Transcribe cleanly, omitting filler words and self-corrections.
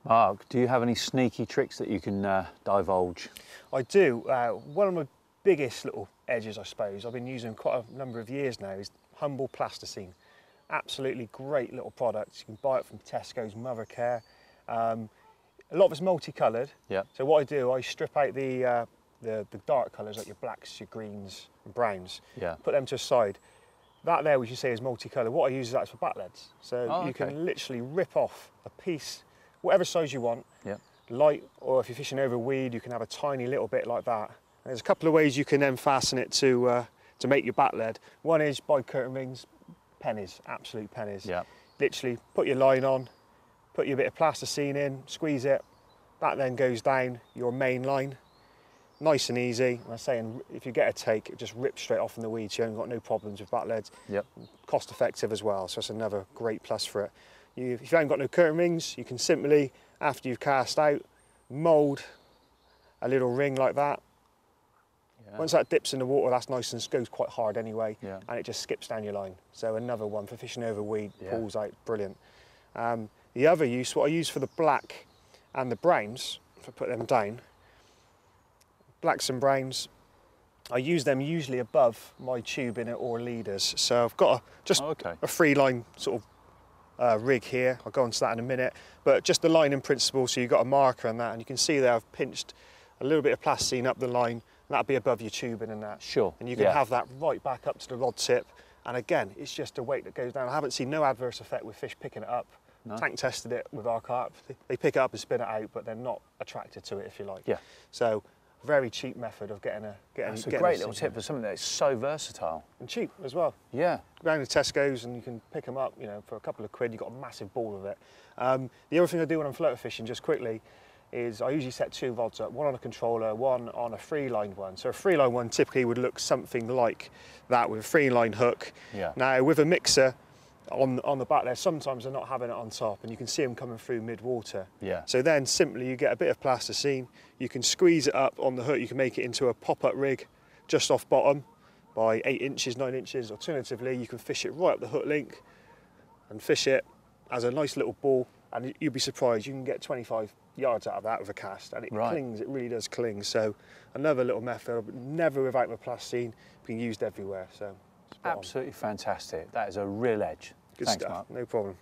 Mark, do you have any sneaky tricks that you can divulge? I do. One of my biggest little edges, I suppose, I've been using quite a number of years now, is humble plasticine. Absolutely great little product. You can buy it from Tesco's, Mothercare. A lot of it's multicoloured. Yeah. So what I do, I strip out the dark colours like your blacks, your greens and browns. Yeah. Put them to a side. That there, which you say is multicoloured, what I use is that for batleds. So you can literally rip off a piece, whatever size you want. Yeah. Light, or if you're fishing over weed, you can have a tiny little bit like that. And there's a couple of ways you can then fasten it to make your batled. One is by curtain rings, pennies, absolute pennies. Yeah. Literally put your line on, put your bit of plasticine in, squeeze it. That then goes down your main line. Nice and easy. I'm saying if you get a take, it just rips straight off in the weeds. You haven't got no problems with batleds. Yep. Cost effective as well, so that's another great plus for it. If you haven't got no curtain rings, you can simply, after you've cast out, mould a little ring like that. Yeah. Once that dips in the water, that's nice and goes quite hard anyway, and it just skips down your line. So another one for fishing over weed, pulls out, brilliant. The other use, what I use for the black and the browns, if I put them down, blacks and browns, I use them usually above my tubing or leaders. So I've got a free line sort of rig here. I'll go on to that in a minute, but just the line in principle, so you've got a marker on that, and you can see there I've pinched a little bit of plasticine up the line, and that'll be above your tubing and that. Sure. And you can have that right back up to the rod tip, and again, it's just a weight that goes down. I haven't seen no adverse effect with fish picking it up. No. Tank tested it with our carp. They pick it up and spin it out, but they're not attracted to it, if you like. Yeah. So very cheap method of getting That's a great little tip for something that's so versatile. And cheap as well. Yeah. Go down to Tesco's and you can pick them up, you know, for a couple of quid. You've got a massive ball of it. The other thing I do when I'm floater fishing, just quickly, is I usually set two rods up, one on a controller, one on a free line one. So a free line one typically would look something like that with a free line hook. Yeah. Now with a mixer, on the back there, sometimes they're not having it on top and you can see them coming through mid-water. Yeah. So then simply you get a bit of plasticine, you can squeeze it up on the hook, you can make it into a pop-up rig just off bottom by 8 inches, 9 inches. Alternatively, you can fish it right up the hook link and fish it as a nice little ball, and you'll be surprised, you can get 25 yards out of that with a cast, and it clings, it really does cling. So another little method, never without my plasticine, being used everywhere. So absolutely fantastic. That is a real edge. Good Thanks, stuff. Mark. No problem.